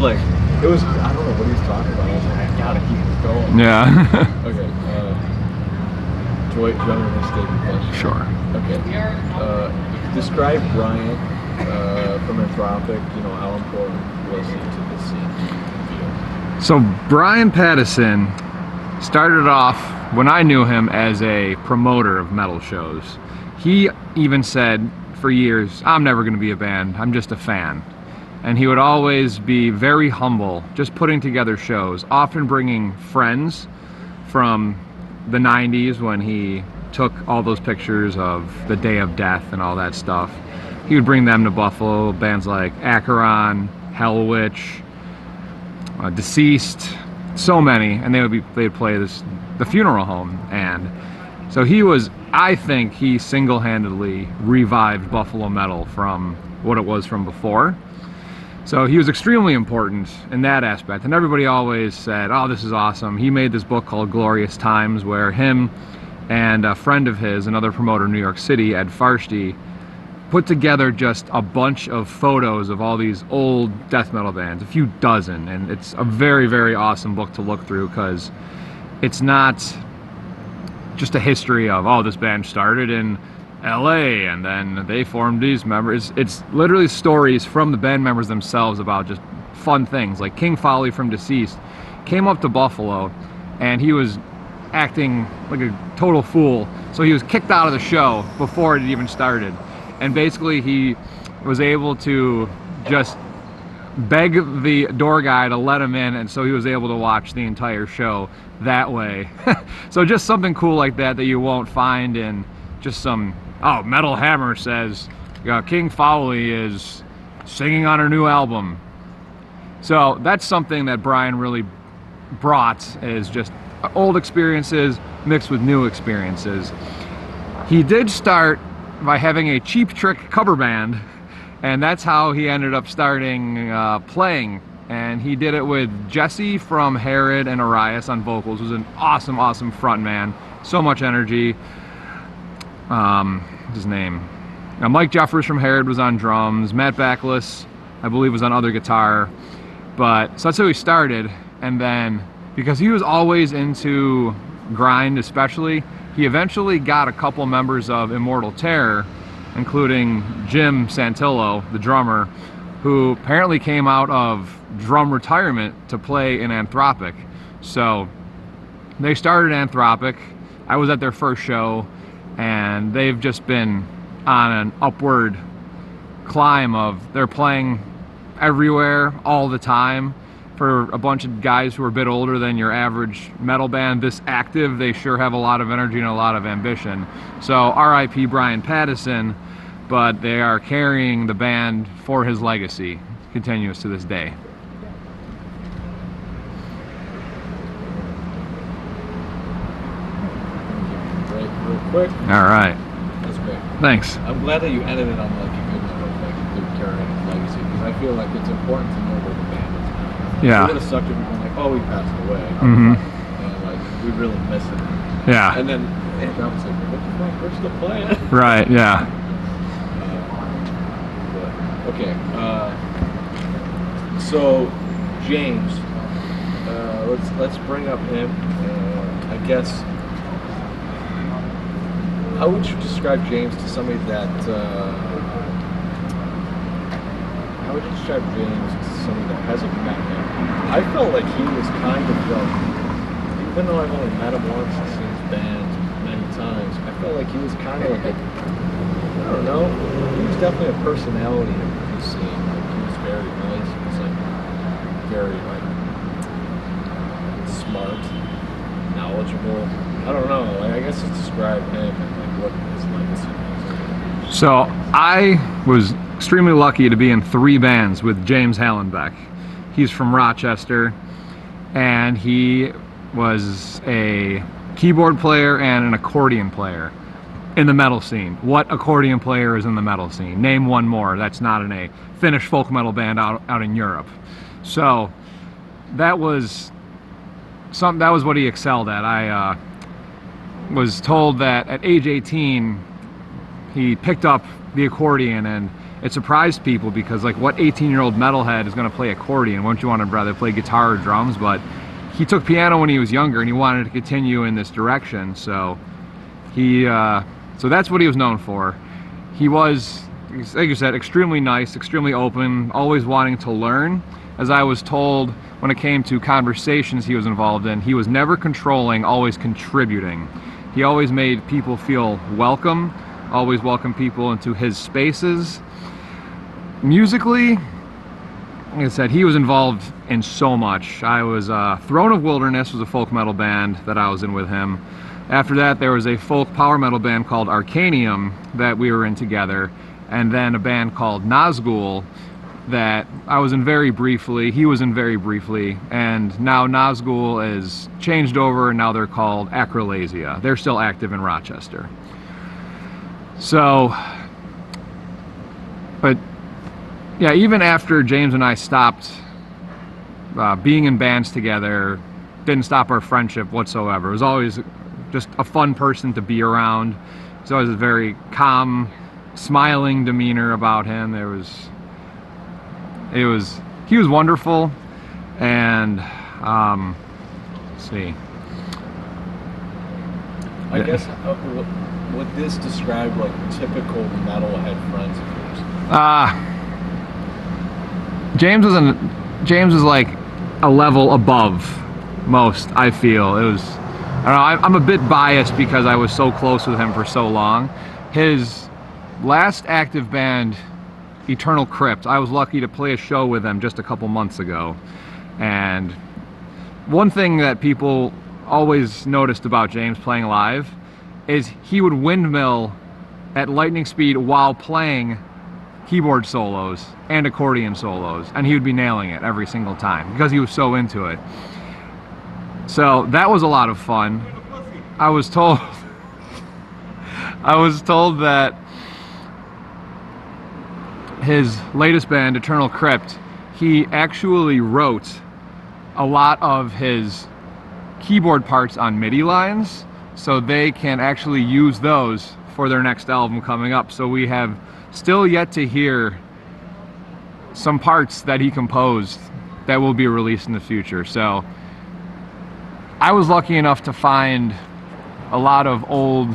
like, it was, I don't know what he was talking about. I was like, I gotta keep it going. Yeah. Okay. Do you want me to state the question? Sure. Okay. Describe Brian from Anthropic, how important was he to the scene and field? So Brian Pattison started off when I knew him as a promoter of metal shows. He even said for years, I'm never going to be a band, I'm just a fan. And he would always be very humble, just putting together shows, often bringing friends from the 90s when he took all those pictures of the Day of Death and all that stuff. He would bring them to Buffalo, bands like Acheron, Hellwitch, Deceased, so many, and they'd play the funeral home. And so I think he single-handedly revived Buffalo metal from what it was from before. So he was extremely important in that aspect, and everybody always said, oh, this is awesome. He made this book called Glorious Times, where him and a friend of his, another promoter in New York City, Ed Farshty, put together just a bunch of photos of all these old death metal bands, a few dozen, and it's a very, very awesome book to look through, because it's not just a history of, oh, this band started in LA and then they formed these members. It's literally stories from the band members themselves about just fun things. Like King Folly from Deceased came up to Buffalo and he was acting like a total fool, so he was kicked out of the show before it even started, and basically he was able to just beg the door guy to let him in, and so he was able to watch the entire show that way. So just something cool like that you won't find in just some, oh, Metal Hammer says King Folly is singing on her new album. So that's something that Brian really brought, is just old experiences mixed with new experiences. He did start by having a Cheap Trick cover band, and that's how he ended up starting playing. And he did it with Jesse from Herod and Arias on vocals. It was an awesome, awesome front man. So much energy. What's his name? Now, Mike Jeffers from Herod was on drums. Matt Backless, I believe, was on other guitar. So that's how he started. And then, because he was always into grind especially, he eventually got a couple members of Immortal Terror, including Jim Santillo, the drummer, who apparently came out of drum retirement to play in Anthropic. So they started Anthropic. I was at their first show, and they've just been on an upward climb of, they're playing everywhere all the time. For a bunch of guys who are a bit older than your average metal band this active, they sure have a lot of energy and a lot of ambition. So R.I.P. Brian Pattison, but they are carrying the band for his legacy. Continues to this day. Break real quick. All right. That's great. Thanks. I'm glad that you ended it on like a good note, like they're carrying his legacy, because I feel like it's important to know where the band is now. Yeah. It would have sucked if we were like, oh, he passed away. Mm-hmm. And like, we really miss it. Yeah. And then I was like, what the fuck, we're still playing? Right, yeah. Okay, so James, let's bring up him. I guess, how would you describe James to somebody that? How would you describe James to somebody that hasn't met him? I felt like he was kind of, even though I've only met him once and seen his band many times, I felt like he was kind of like a, I don't know, he was definitely a personality in the scene. Like, he was very nice. He was like very like smart, knowledgeable. I don't know. Like, I guess just describe him and like what his legacy was. So I was extremely lucky to be in 3 bands with James Hallenbeck. He's from Rochester, and he was a keyboard player and an accordion player in the metal scene. What accordion player is in the metal scene? Name one more that's not in a Finnish folk metal band out in Europe. So that was what he excelled at. I was told that at age 18 he picked up the accordion, and it surprised people because, like, what 18-year-old metalhead is going to play accordion? Wouldn't you want to rather play guitar or drums? But he took piano when he was younger, and he wanted to continue in this direction. So so that's what he was known for. He was, like you said, extremely nice, extremely open, always wanting to learn. As I was told, when it came to conversations he was involved in, he was never controlling, always contributing. He always made people feel welcome, always welcomed people into his spaces. Musically, like I said, he was involved in so much. Throne of Wilderness was a folk metal band that I was in with him. After that, there was a folk power metal band called Arcanium that we were in together, and then a band called Nazgul that I was in very briefly, he was in very briefly, and now Nazgul is changed over, and now they're called Acrolasia. They're still active in Rochester. So, but yeah, even after James and I stopped being in bands together, didn't stop our friendship whatsoever. It was always just a fun person to be around. There's always a very calm, smiling demeanor about him. He was wonderful, and let's see. I guess would this describe like typical metalhead friends of yours? James was like a level above most, I feel. It was, I don't know, I'm a bit biased because I was so close with him for so long. His last active band, Eternal Crypt, I was lucky to play a show with them just a couple months ago. And one thing that people always noticed about James playing live is he would windmill at lightning speed while playing keyboard solos and accordion solos, and he would be nailing it every single time because he was so into it. So that was a lot of fun. I was told that his latest band, Eternal Crypt, he actually wrote a lot of his keyboard parts on MIDI lines, so they can actually use those for their next album coming up. So we have still yet to hear some parts that he composed that will be released in the future. So I was lucky enough to find a lot of old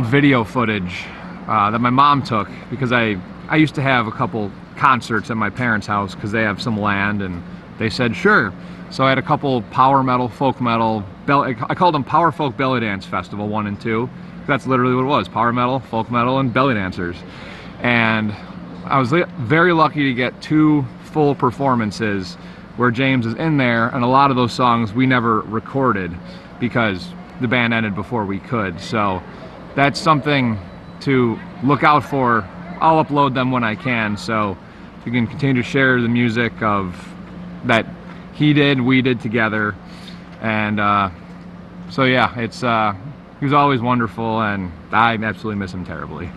video footage that my mom took, because I used to have a couple concerts at my parents' house because they have some land, and they said sure. So I had a couple power metal, folk metal, I called them Power Folk Belly Dance Festival 1 and 2. That's literally what it was: power metal, folk metal, and belly dancers. And I was very lucky to get 2 full performances where James is in there, and a lot of those songs we never recorded because the band ended before we could. So that's something to look out for. I'll upload them when I can, so you can continue to share the music of that we did together. And so yeah, he was always wonderful, and I absolutely miss him terribly.